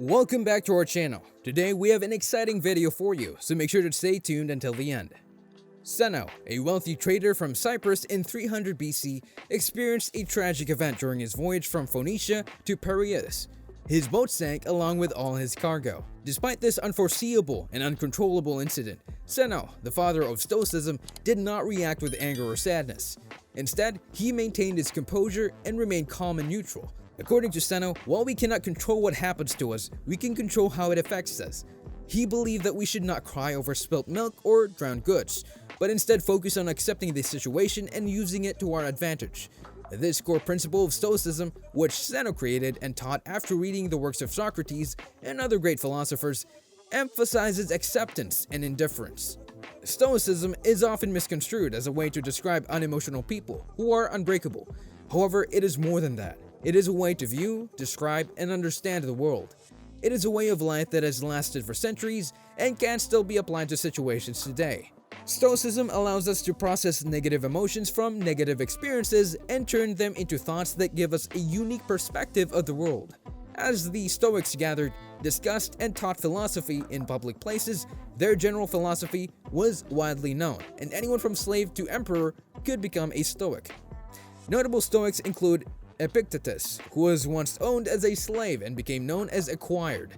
Welcome back to our channel. Today we have an exciting video for you, so make sure to stay tuned until the end. Zeno, a wealthy trader from Cyprus in 300 BC, experienced a tragic event during his voyage from Phoenicia to Piraeus. His boat sank along with all his cargo. Despite this unforeseeable and uncontrollable incident, Zeno, the father of Stoicism, did not react with anger or sadness. Instead, he maintained his composure and remained calm and neutral. According to Zeno, while we cannot control what happens to us, we can control how it affects us. He believed that we should not cry over spilt milk or drowned goods, but instead focus on accepting the situation and using it to our advantage. This core principle of Stoicism, which Zeno created and taught after reading the works of Socrates and other great philosophers, emphasizes acceptance and indifference. Stoicism is often misconstrued as a way to describe unemotional people who are unbreakable. However, it is more than that. It is a way to view, describe, and understand the world. It is a way of life that has lasted for centuries and can still be applied to situations today. Stoicism allows us to process negative emotions from negative experiences and turn them into thoughts that give us a unique perspective of the world. As the Stoics gathered, discussed, and taught philosophy in public places, their general philosophy was widely known, and anyone from slave to emperor could become a Stoic. Notable Stoics include Epictetus, who was once owned as a slave and became known as acquired,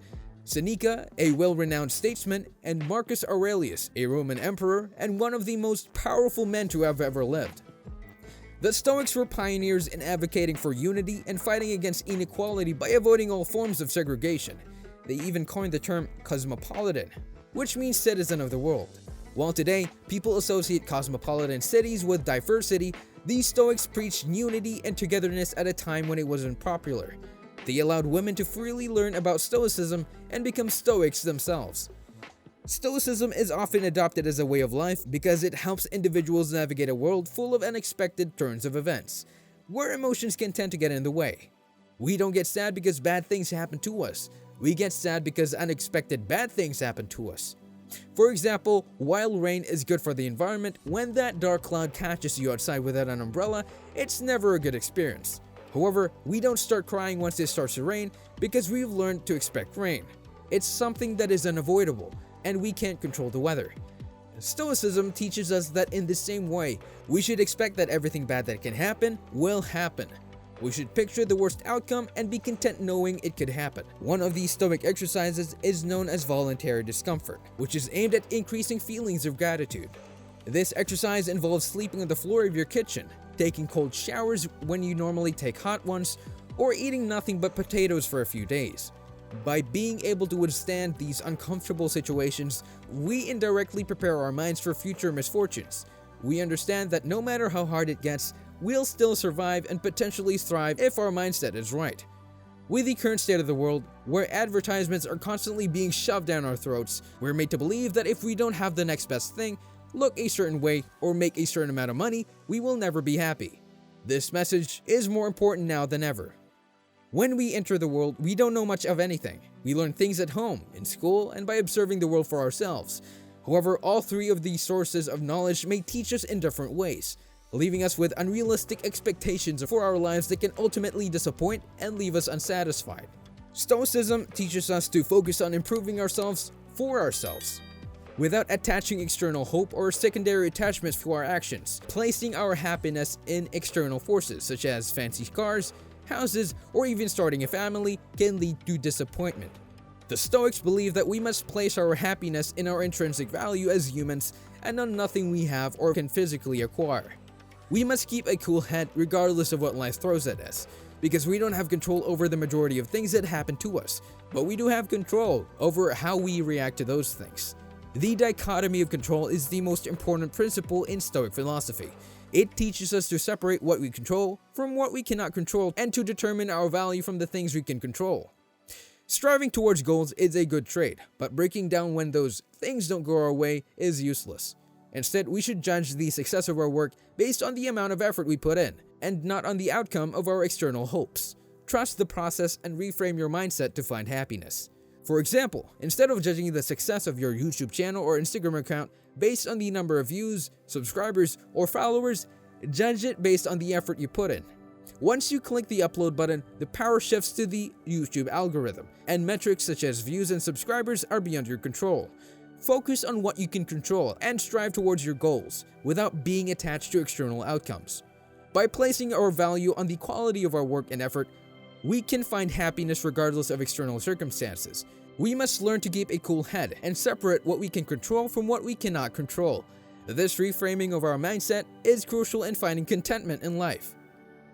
Seneca, a well-renowned statesman, and Marcus Aurelius, a Roman emperor and one of the most powerful men to have ever lived. The Stoics were pioneers in advocating for unity and fighting against inequality by avoiding all forms of segregation. They even coined the term cosmopolitan, which means citizen of the world. While today, people associate cosmopolitan cities with diversity, these Stoics preached unity and togetherness at a time when it wasn't popular. They allowed women to freely learn about Stoicism and become Stoics themselves. Stoicism is often adopted as a way of life because it helps individuals navigate a world full of unexpected turns of events, where emotions can tend to get in the way. We don't get sad because bad things happen to us. We get sad because unexpected bad things happen to us. For example, while rain is good for the environment, when that dark cloud catches you outside without an umbrella, it's never a good experience. However, we don't start crying once it starts to rain because we've learned to expect rain. It's something that is unavoidable, and we can't control the weather. Stoicism teaches us that in the same way, we should expect that everything bad that can happen will happen. We should picture the worst outcome and be content knowing it could happen. One of these Stoic exercises is known as voluntary discomfort, which is aimed at increasing feelings of gratitude. This exercise involves sleeping on the floor of your kitchen, taking cold showers when you normally take hot ones, or eating nothing but potatoes for a few days. By being able to withstand these uncomfortable situations, we indirectly prepare our minds for future misfortunes. We understand that no matter how hard it gets, we'll still survive and potentially thrive if our mindset is right. With the current state of the world, where advertisements are constantly being shoved down our throats, we're made to believe that if we don't have the next best thing, look a certain way, or make a certain amount of money, we will never be happy. This message is more important now than ever. When we enter the world, we don't know much of anything. We learn things at home, in school, and by observing the world for ourselves. However, all three of these sources of knowledge may teach us in different ways, leaving us with unrealistic expectations for our lives that can ultimately disappoint and leave us unsatisfied. Stoicism teaches us to focus on improving ourselves for ourselves, without attaching external hope or secondary attachments to our actions. Placing our happiness in external forces such as fancy cars, houses, or even starting a family can lead to disappointment. The Stoics believe that we must place our happiness in our intrinsic value as humans and on nothing we have or can physically acquire. We must keep a cool head regardless of what life throws at us, because we don't have control over the majority of things that happen to us, but we do have control over how we react to those things. The dichotomy of control is the most important principle in Stoic philosophy. It teaches us to separate what we control from what we cannot control and to determine our value from the things we can control. Striving towards goals is a good trait, but breaking down when those things don't go our way is useless. Instead, we should judge the success of our work based on the amount of effort we put in, and not on the outcome of our external hopes. Trust the process and reframe your mindset to find happiness. For example, instead of judging the success of your YouTube channel or Instagram account based on the number of views, subscribers, or followers, judge it based on the effort you put in. Once you click the upload button, the power shifts to the YouTube algorithm, and metrics such as views and subscribers are beyond your control. Focus on what you can control and strive towards your goals without being attached to external outcomes. By placing our value on the quality of our work and effort, we can find happiness regardless of external circumstances. We must learn to keep a cool head and separate what we can control from what we cannot control. This reframing of our mindset is crucial in finding contentment in life.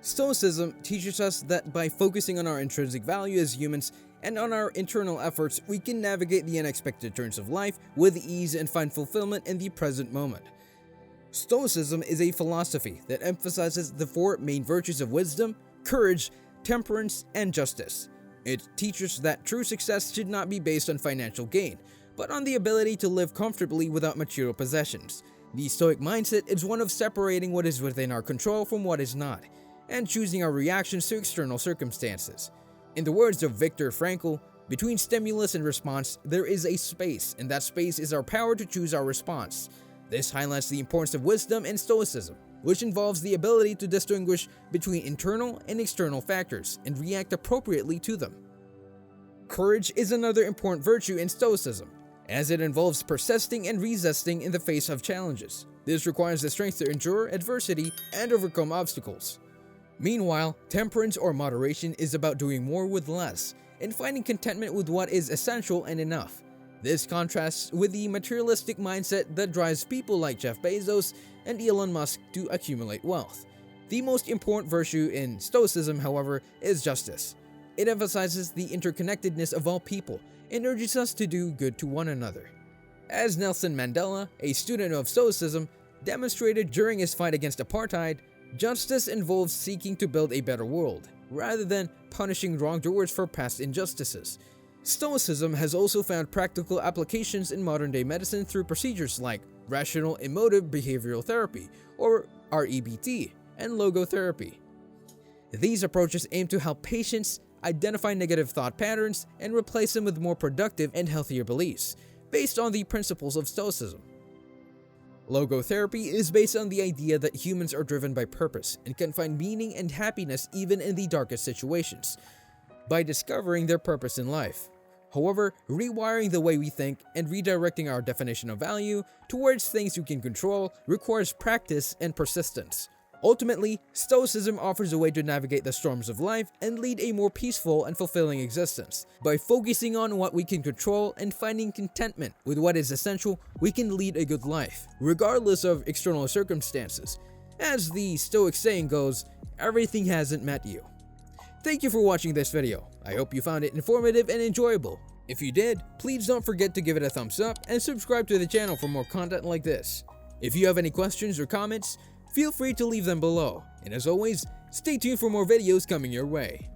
Stoicism teaches us that by focusing on our intrinsic value as humans and on our internal efforts, we can navigate the unexpected turns of life with ease and find fulfillment in the present moment. Stoicism is a philosophy that emphasizes the four main virtues of wisdom, courage, temperance, and justice. It teaches that true success should not be based on financial gain, but on the ability to live comfortably without material possessions. The Stoic mindset is one of separating what is within our control from what is not, and choosing our reactions to external circumstances. In the words of Viktor Frankl, between stimulus and response, there is a space, and that space is our power to choose our response. This highlights the importance of wisdom and stoicism, which involves the ability to distinguish between internal and external factors and react appropriately to them. Courage is another important virtue in stoicism, as it involves persisting and resisting in the face of challenges. This requires the strength to endure adversity and overcome obstacles. Meanwhile, temperance or moderation is about doing more with less and finding contentment with what is essential and enough. This contrasts with the materialistic mindset that drives people like Jeff Bezos and Elon Musk to accumulate wealth. The most important virtue in Stoicism, however, is justice. It emphasizes the interconnectedness of all people and urges us to do good to one another. As Nelson Mandela, a student of Stoicism, demonstrated during his fight against apartheid, justice involves seeking to build a better world, rather than punishing wrongdoers for past injustices. Stoicism has also found practical applications in modern-day medicine through procedures like rational emotive behavioral therapy, or REBT, and logotherapy. These approaches aim to help patients identify negative thought patterns and replace them with more productive and healthier beliefs, based on the principles of Stoicism. Logotherapy is based on the idea that humans are driven by purpose and can find meaning and happiness even in the darkest situations, by discovering their purpose in life. However, rewiring the way we think and redirecting our definition of value towards things we can control requires practice and persistence. Ultimately, Stoicism offers a way to navigate the storms of life and lead a more peaceful and fulfilling existence. By focusing on what we can control and finding contentment with what is essential, we can lead a good life, regardless of external circumstances. As the Stoic saying goes, everything hasn't met you. Thank you for watching this video. I hope you found it informative and enjoyable. If you did, please don't forget to give it a thumbs up and subscribe to the channel for more content like this. If you have any questions or comments, feel free to leave them below. And as always, stay tuned for more videos coming your way.